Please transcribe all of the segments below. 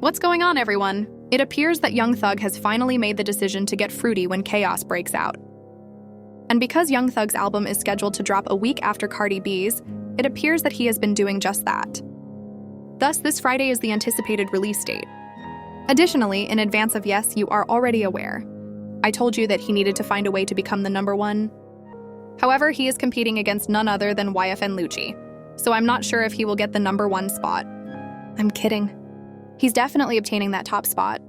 What's going on, everyone? It appears that Young Thug has finally made the decision to get fruity when chaos breaks out. And because Young Thug's album is scheduled to drop a week after Cardi B's, it appears that he has been doing just that. Thus, this Friday is the anticipated release date. Additionally, in advance of Yes, you are already aware. I told you that he needed to find a way to become the #1. However, he is competing against none other than YFN Lucci, so I'm not sure if he will get the #1 spot. I'm kidding. He's definitely obtaining that top spot.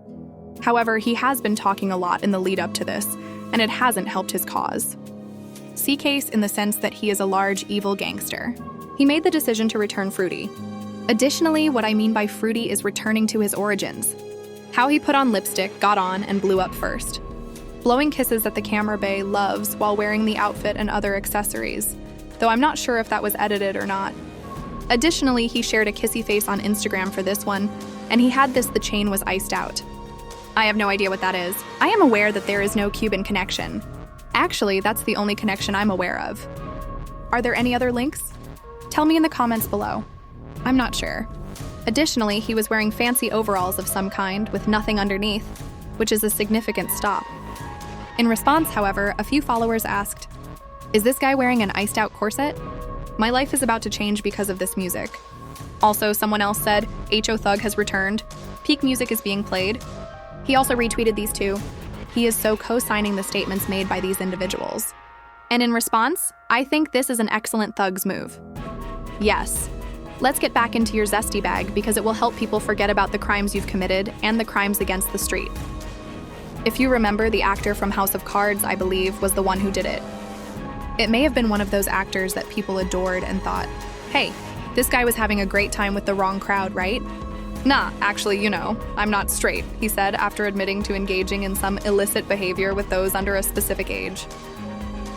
However, he has been talking a lot in the lead up to this, and it hasn't helped his cause. See case in the sense that he is a large, evil gangster. He made the decision to return fruity. Additionally, what I mean by fruity is returning to his origins. How he put on lipstick, got on, and blew up first. Blowing kisses that the camera bae loves while wearing the outfit and other accessories, though I'm not sure if that was edited or not. Additionally, he shared a kissy face on Instagram for this one, and he had the chain was iced out. I have no idea what that is. I am aware that there is no Cuban connection. Actually, that's the only connection I'm aware of. Are there any other links? Tell me in the comments below. I'm not sure. Additionally, he was wearing fancy overalls of some kind with nothing underneath, which is a significant stop. In response, however, a few followers asked, "Is this guy wearing an iced out corset? My life is about to change because of this music." Also, someone else said, "H.O. Thug has returned. Peak music is being played." He also retweeted these two. He is so co-signing the statements made by these individuals. And in response, I think this is an excellent Thug's move. Yes. Let's get back into your zesty bag because it will help people forget about the crimes you've committed and the crimes against the street. If you remember, the actor from House of Cards, I believe, was the one who did it. It may have been one of those actors that people adored and thought, "Hey, this guy was having a great time with the wrong crowd, right?" "Nah, actually, I'm not straight," he said after admitting to engaging in some illicit behavior with those under a specific age.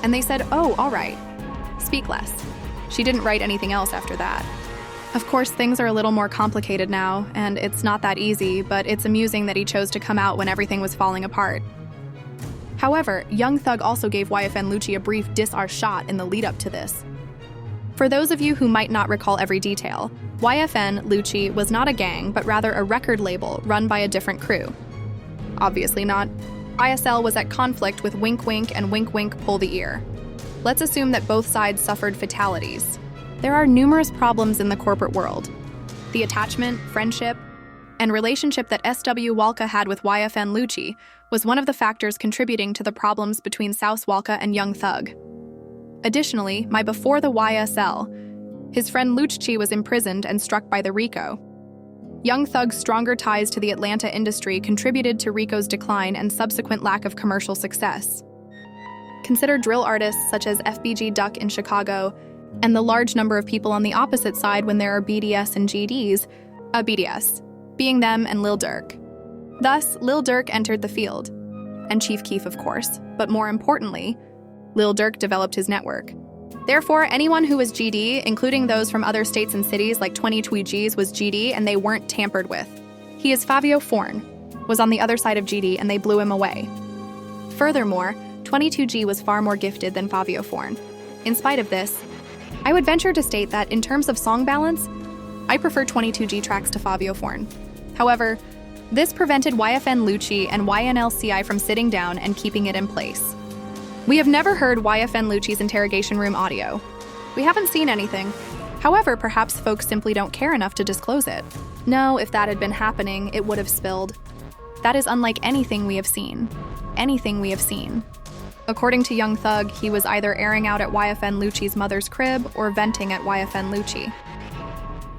And they said, "Oh, all right. Speak less." She didn't write anything else after that. Of course, things are a little more complicated now, and it's not that easy, but it's amusing that he chose to come out when everything was falling apart. However, Young Thug also gave YFN Lucci a brief diss our shot in the lead up to this. For those of you who might not recall every detail, YFN Lucci was not a gang, but rather a record label run by a different crew. Obviously not. ISL was at conflict with Wink Wink and Wink Wink Pull the Ear. Let's assume that both sides suffered fatalities. There are numerous problems in the corporate world. The attachment, friendship, and relationship that SW Walka had with YFN Lucci was one of the factors contributing to the problems between South Walka and Young Thug. Additionally, before the YSL, his friend Lucci was imprisoned and struck by the RICO. Young Thug's stronger ties to the Atlanta industry contributed to RICO's decline and subsequent lack of commercial success. Consider drill artists such as FBG Duck in Chicago, and the large number of people on the opposite side when there are BDS and GDs, BDS, being them and Lil Durk. Thus, Lil Durk entered the field, and Chief Keef, of course, but more importantly, Lil Durk developed his network. Therefore, anyone who was GD, including those from other states and cities like 22Gs, was GD and they weren't tampered with. He is Fabio Forn, was on the other side of GD and they blew him away. Furthermore, 22G was far more gifted than Fabio Forn. In spite of this, I would venture to state that in terms of song balance, I prefer 22G tracks to Fabio Forn. However, this prevented YFN Lucci and YNLCI from sitting down and keeping it in place. We have never heard YFN Lucci's interrogation room audio. We haven't seen anything. However, perhaps folks simply don't care enough to disclose it. No, if that had been happening, it would have spilled. That is unlike anything we have seen. Anything we have seen. According to Young Thug, he was either airing out at YFN Lucci's mother's crib or venting at YFN Lucci.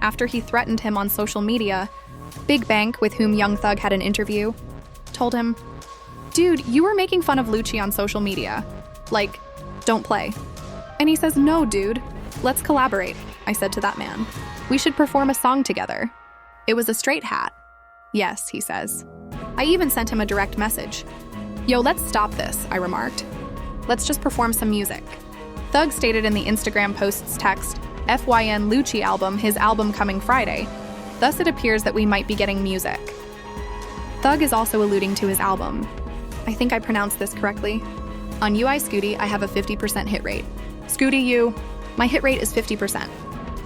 After he threatened him on social media, Big Bank, with whom Young Thug had an interview, told him, "Dude, you were making fun of Lucci on social media. Like, don't play." And he says, "No, dude, let's collaborate," I said to that man. "We should perform a song together." It was a straight hat. "Yes," he says. I even sent him a direct message. "Yo, let's stop this," I remarked. "Let's just perform some music." Thug stated in the Instagram post's text, "FYN Lucci album, his album coming Friday." Thus it appears that we might be getting music. Thug is also alluding to his album. I think I pronounced this correctly. On UI Scooty, I have a 50% hit rate. Scooty U, my hit rate is 50%.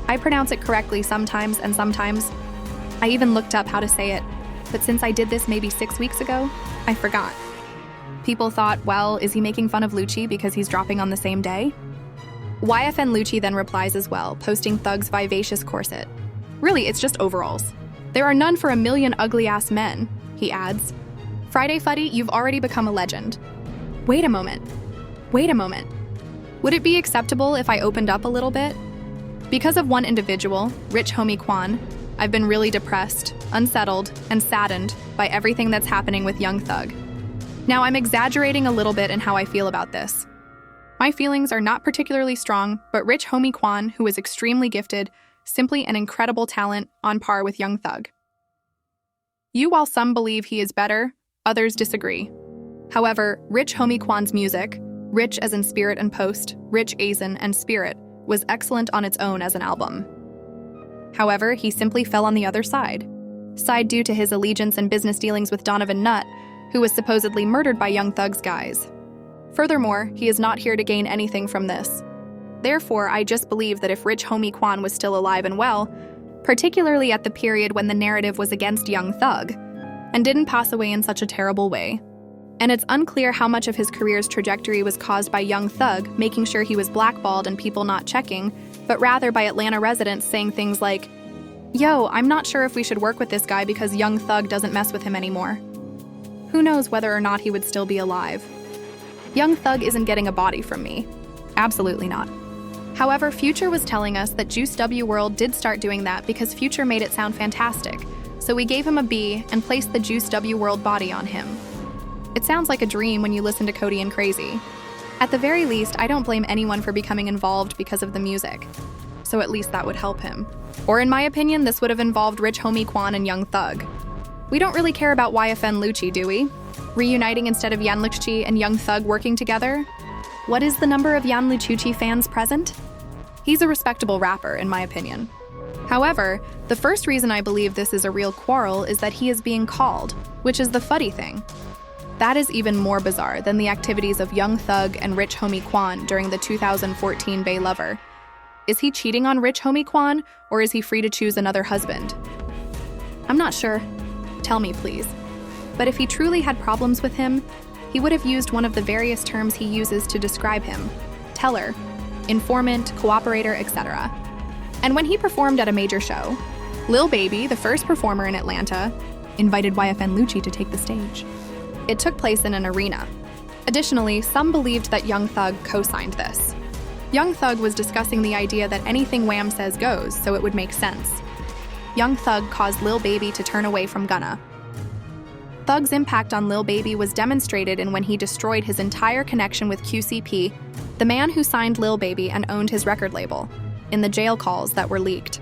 I pronounce it correctly sometimes and sometimes. I even looked up how to say it. but since I did this maybe 6 weeks ago, I forgot. People thought, well, is he making fun of Lucci because he's dropping on the same day? YFN Lucci then replies as well, posting Thug's vivacious corset. Really, it's just overalls. There are none for a million ugly-ass men, he adds. Friday Fuddy, you've already become a legend. Wait a moment. Would it be acceptable if I opened up a little bit? Because of one individual, Rich Homie Quan, I've been really depressed, unsettled, and saddened by everything that's happening with Young Thug. Now, I'm exaggerating a little bit in how I feel about this. My feelings are not particularly strong, but Rich Homie Quan, who is extremely gifted, simply an incredible talent on par with Young Thug. While some believe he is better, others disagree. However, Rich Homie Quan's music, rich as in spirit and post, rich as in and spirit, was excellent on its own as an album. However, he simply fell on the other side due to his allegiance and business dealings with Donovan Nutt, who was supposedly murdered by Young Thug's guys. Furthermore, he is not here to gain anything from this. Therefore, I just believe that if Rich Homie Quan was still alive and well, particularly at the period when the narrative was against Young Thug, and didn't pass away in such a terrible way, and it's unclear how much of his career's trajectory was caused by Young Thug making sure he was blackballed and people not checking, but rather by Atlanta residents saying things like, "Yo, I'm not sure if we should work with this guy because Young Thug doesn't mess with him anymore." Who knows whether or not he would still be alive. Young Thug isn't getting a body from me. Absolutely not. However, Future was telling us that Juice W World did start doing that because Future made it sound fantastic, so we gave him a B and placed the Juice W World body on him. It sounds like a dream when you listen to Cody and Crazy. At the very least, I don't blame anyone for becoming involved because of the music, so at least that would help him. Or in my opinion, this would have involved Rich Homie Quan and Young Thug. We don't really care about YFN Lucci, do we? Reuniting instead of Yan Lucci and Young Thug working together? What is the number of Yan Lucci fans present? He's a respectable rapper, in my opinion. However, the first reason I believe this is a real quarrel is that he is being called, which is the Fuddy thing. That is even more bizarre than the activities of Young Thug and Rich Homie Quan during the 2014 Bay Lover. Is he cheating on Rich Homie Quan, or is he free to choose another husband? I'm not sure. Tell me, please. But if he truly had problems with him, he would have used one of the various terms he uses to describe him: teller, informant, cooperator, etc. And when he performed at a major show, Lil Baby, the first performer in Atlanta, invited YFN Lucci to take the stage. It took place in an arena. Additionally, some believed that Young Thug co-signed this. Young Thug was discussing the idea that anything Wham says goes, so it would make sense. Young Thug caused Lil Baby to turn away from Gunna. Thug's impact on Lil Baby was demonstrated in when he destroyed his entire connection with QCP, the man who signed Lil Baby and owned his record label, in the jail calls that were leaked.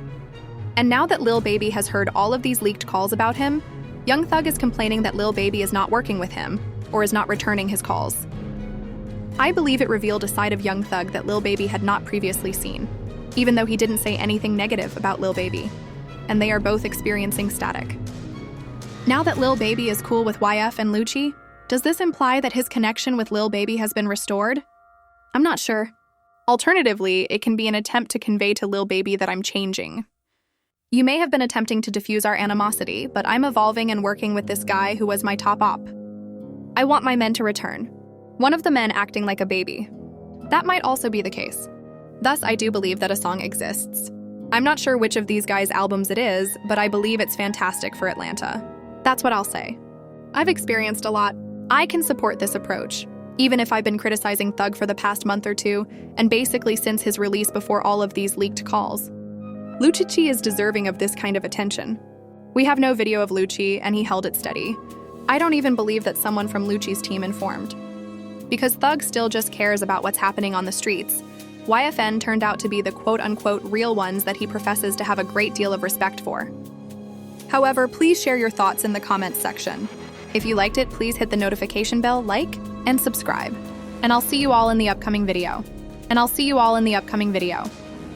And now that Lil Baby has heard all of these leaked calls about him, Young Thug is complaining that Lil Baby is not working with him, or is not returning his calls. I believe it revealed a side of Young Thug that Lil Baby had not previously seen, even though he didn't say anything negative about Lil Baby, and they are both experiencing static. Now that Lil Baby is cool with YF and Lucci, does this imply that his connection with Lil Baby has been restored? I'm not sure. Alternatively, it can be an attempt to convey to Lil Baby that I'm changing. You may have been attempting to diffuse our animosity, but I'm evolving and working with this guy who was my top op. I want my men to return. One of the men acting like a baby. That might also be the case. Thus, I do believe that a song exists. I'm not sure which of these guys' albums it is, but I believe it's fantastic for Atlanta. That's what I'll say. I've experienced a lot. I can support this approach, even if I've been criticizing Thug for the past month or two, and basically since his release before all of these leaked calls. Lucci is deserving of this kind of attention. We have no video of Lucci, and he held it steady. I don't even believe that someone from Lucci's team informed. Because Thug still just cares about what's happening on the streets, YFN turned out to be the quote-unquote real ones that he professes to have a great deal of respect for. However, please share your thoughts in the comments section. If you liked it, please hit the notification bell, like, and subscribe. And I'll see you all in the upcoming video.